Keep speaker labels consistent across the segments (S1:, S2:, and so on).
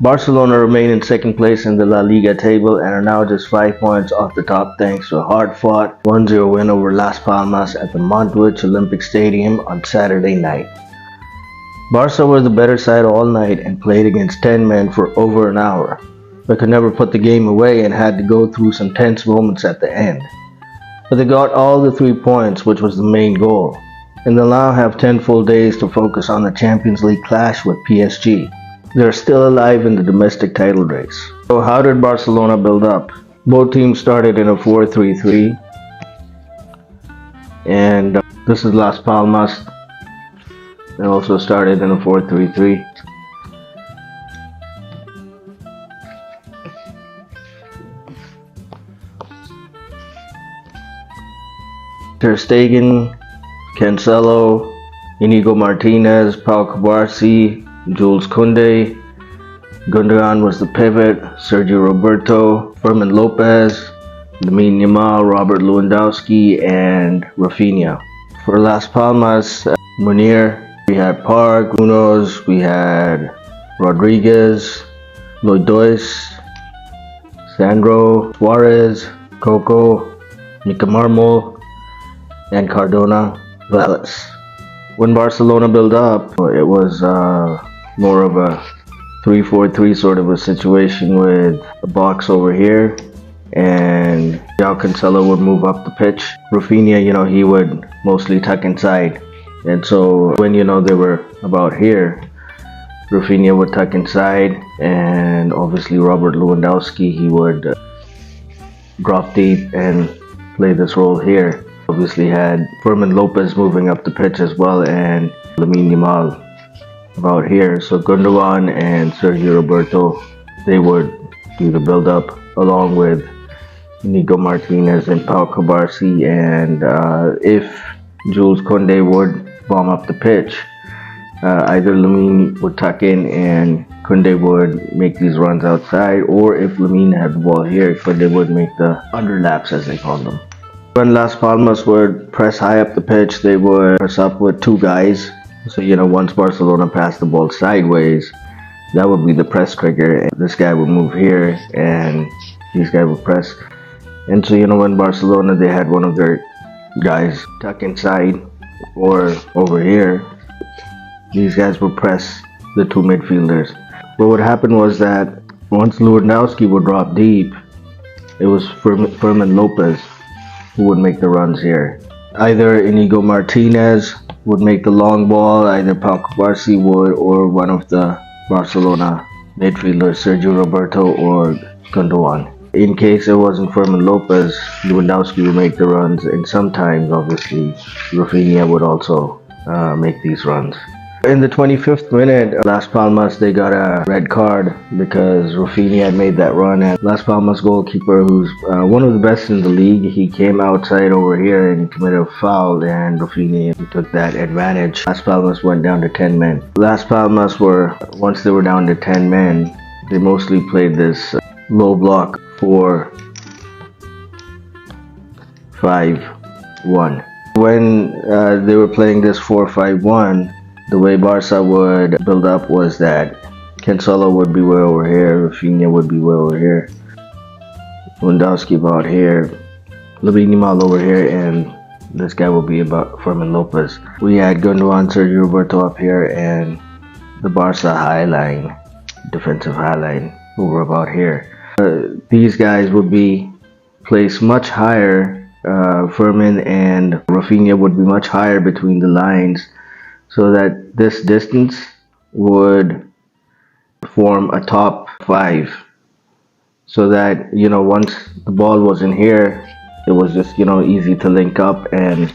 S1: Barcelona remain in second place in the LaLiga table and are now just 5 points off the top thanks to a hard-fought 1-0 win over Las Palmas at the Untitled Olympic Stadium on Saturday night. Barca were the better side all night and played against 10 men for over an hour, but could never put the game away and had to go through some tense moments at the end. But they got all the 3 points, which was the main goal, and they'll now have 10 full days to focus on the Champions League clash with PSG. They're still alive in the domestic title race. So how did Barcelona build up? Both teams started in a 4-3-3, and this is Las Palmas. They also started in a 4-3-3. Ter Stegen, Cancelo, Inigo Martinez, Pau Cubarsí, Jules Koundé. Gundogan was the pivot, Sergio Roberto, Fermin Lopez, Lamine Yamal, Robert Lewandowski, and Raphinha. For Las Palmas, Munir, we had Park, Munoz, we had Rodriguez, Lloyd Dois, Sandro, Suarez, Coco, Mika Marmol, and Cardona, Valles. When Barcelona built up, it was more of a 3-4-3 sort of a situation with a box over here, and Joao Cancelo would move up the pitch. Raphinha, he would mostly tuck inside. And so when, they were about here, Raphinha would tuck inside, and obviously Robert Lewandowski, he would drop deep and play this role here. Obviously had Fermin Lopez moving up the pitch as well, and Lamine Yamal about here. So Gundogan and Sergio Roberto, they would do the build-up along with Inigo Martinez and Pau Cubarsí, and if Jules Koundé would bomb up the pitch, either Lamine would tuck in and Koundé would make these runs outside, or if Lamine had the ball here, Koundé would make the underlaps, as they call them. When Las Palmas would press high up the pitch, they would press up with 2 guys. So, once Barcelona passed the ball sideways, that would be the press trigger. And this guy would move here and these guys would press. And so, when Barcelona, they had one of their guys tuck inside or over here, these guys would press the 2 midfielders. What would happen was that once Lewandowski would drop deep, it was Fermin Lopez who would make the runs here. Either Inigo Martinez would make the long ball, either Pau Cubarsí would, or one of the Barcelona midfielders, Sergio Roberto or Gundogan. In case it wasn't Fermin Lopez, Lewandowski would make the runs, and sometimes, obviously, Raphinha would also make these runs. In the 25th minute, Las Palmas, they got a red card because Raphinha had made that run, and Las Palmas goalkeeper, who's one of the best in the league, he came outside over here and committed a foul, and Raphinha took that advantage. Las Palmas went down to 10 men. Las Palmas once they were down to 10 men, they mostly played this low block 4-5-1. When they were playing this 4-5-1, the way Barca would build up was that Cancelo would be way over here, Raphinha would be way over here, Lewandowski about here, Lamine Yamal over here, and this guy will be about Fermin Lopez. We had Gundogan, Sergio Roberto up here, and the Barca high line, defensive high line, over about here. These guys would be placed much higher. Fermin and Raphinha would be much higher between the lines, so that this distance would form a top 5. So that, once the ball was in here, it was just, easy to link up and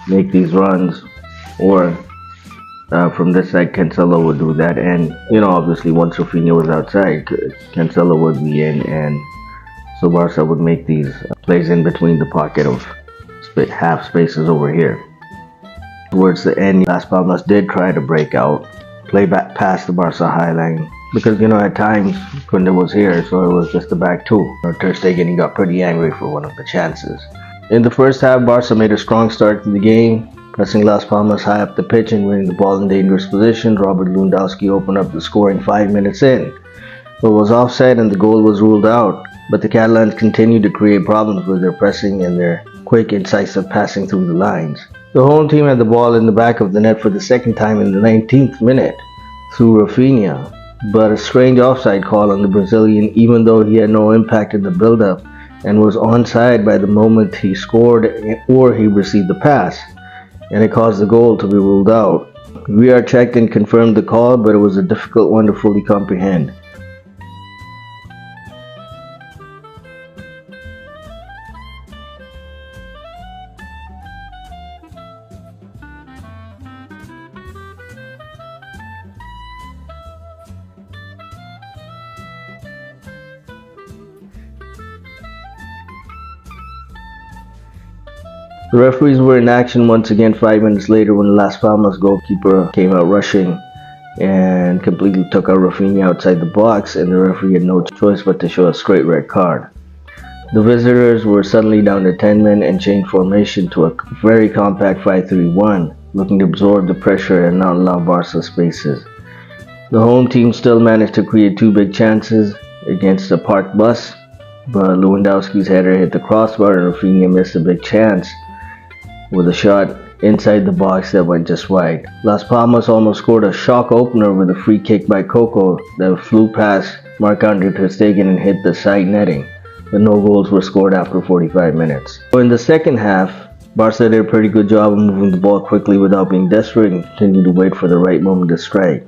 S1: make these runs. Or from this side, Cancelo would do that. And, obviously, once Raphinha was outside, Cancelo would be in. And so Barca would make these plays in between the pocket of half spaces over here. Towards the end, Las Palmas did try to break out, play back past the Barca high line, because at times Koundé was here, so it was just the back 2. Ter Stegen got pretty angry for one of the chances. In the first half, Barca made a strong start to the game, pressing Las Palmas high up the pitch and winning the ball in dangerous positions. Robert Lewandowski opened up the scoring 5 minutes in. but was offside and the goal was ruled out. But the Catalans continued to create problems with their pressing and their quick, incisive passing through the lines. The home team had the ball in the back of the net for the second time in the 19th minute through Raphinha, but a strange offside call on the Brazilian, even though he had no impact in the build-up and was onside by the moment he scored or he received the pass, and it caused the goal to be ruled out. VR checked and confirmed the call, but it was a difficult one to fully comprehend. The referees were in action once again 5 minutes later when the Las Palmas goalkeeper came out rushing and completely took out Raphinha outside the box, and the referee had no choice but to show a straight red card. The visitors were suddenly down to 10 men and changed formation to a very compact 5-3-1, looking to absorb the pressure and not allow Barca spaces. The home team still managed to create 2 big chances against a parked bus, but Lewandowski's header hit the crossbar and Raphinha missed a big chance with a shot inside the box that went just wide. Las Palmas almost scored a shock opener with a free kick by Coco that flew past Marc-Andre ter Stegen and hit the side netting, but no goals were scored after 45 minutes. So in the second half, Barca did a pretty good job of moving the ball quickly without being desperate and continued to wait for the right moment to strike.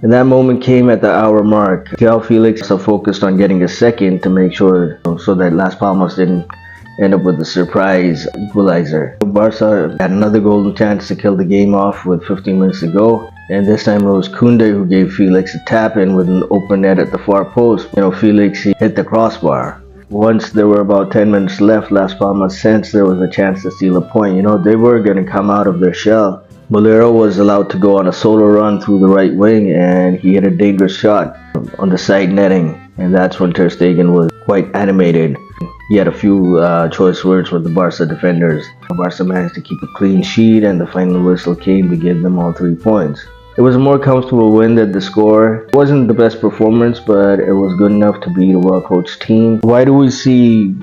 S1: And that moment came at the hour mark. Joao Felix also focused on getting a second to make sure so that Las Palmas didn't end up with a surprise equalizer. Barca had another golden chance to kill the game off with 15 minutes to go, and this time it was Koundé who gave Felix a tap in with an open net at the far post. Felix hit the crossbar. Once there were about 10 minutes left, Las Palmas sensed there was a chance to steal a point. They were going to come out of their shell. Bolero was allowed to go on a solo run through the right wing, and he hit a dangerous shot on the side netting, and that's when ter Stegen was quite animated. He had a few choice words with the Barca defenders. Barca managed to keep a clean sheet, and the final whistle came to give them all 3 points. It was a more comfortable win than the score. It wasn't the best performance, but it was good enough to beat a well-coached team. Why do we see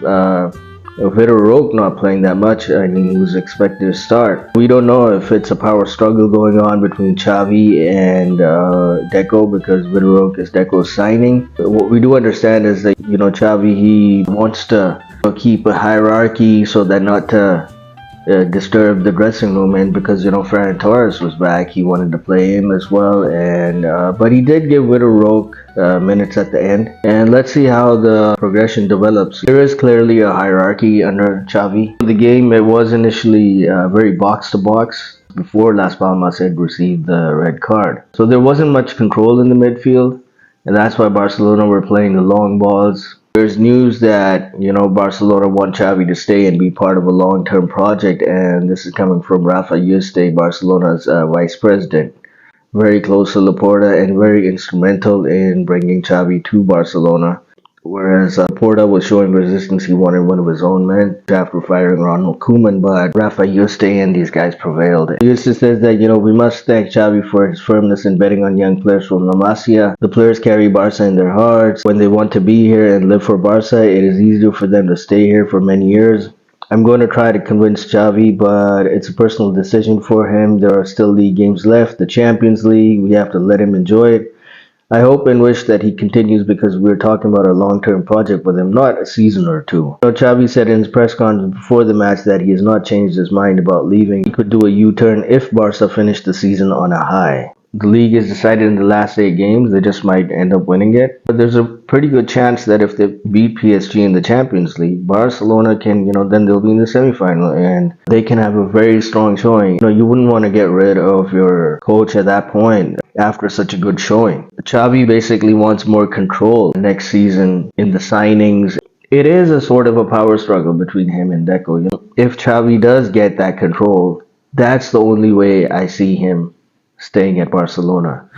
S1: Vitor Roque not playing that much? I mean, he was expected to start. We don't know if it's a power struggle going on between Xavi and Deco, because Vitor Roque is Deco's signing. But what we do understand is that, Xavi, he wants to keep a hierarchy so that not to disturb the dressing room, and because Ferran Torres was back, he wanted to play him as well, and but he did give Vitor Roque minutes at the end, and let's see how the progression develops. There is clearly a hierarchy under Xavi. The game, it was initially very box to box before Las Palmas had received the red card, so there wasn't much control in the midfield, and that's why Barcelona were playing the long balls. There's news that, Barcelona want Xavi to stay and be part of a long-term project, and this is coming from Rafa Yuste, Barcelona's vice president. Very close to Laporta and very instrumental in bringing Xavi to Barcelona. Whereas Laporta was showing resistance, he wanted one of his own men after firing Ronald Koeman, but Rafa Yuste and these guys prevailed. Yuste says that, we must thank Xavi for his firmness in betting on young players from La Masia. The players carry Barca in their hearts. When they want to be here and live for Barca, it is easier for them to stay here for many years. I'm going to try to convince Xavi, but it's a personal decision for him. There are still league games left, the Champions League. We have to let him enjoy it. I hope and wish that he continues, because we're talking about a long-term project with him, not a season or two. Xavi said in his press conference before the match that he has not changed his mind about leaving. He could do a U-turn if Barca finished the season on a high. The league is decided in the last 8 games. They just might end up winning it. But there's a pretty good chance that if they beat PSG in the Champions League, Barcelona can, then they'll be in the semi-final and they can have a very strong showing. You wouldn't want to get rid of your coach at that point after such a good showing. Xavi basically wants more control next season in the signings. It is a sort of a power struggle between him and Deco. If Xavi does get that control, that's the only way I see him staying at Barcelona.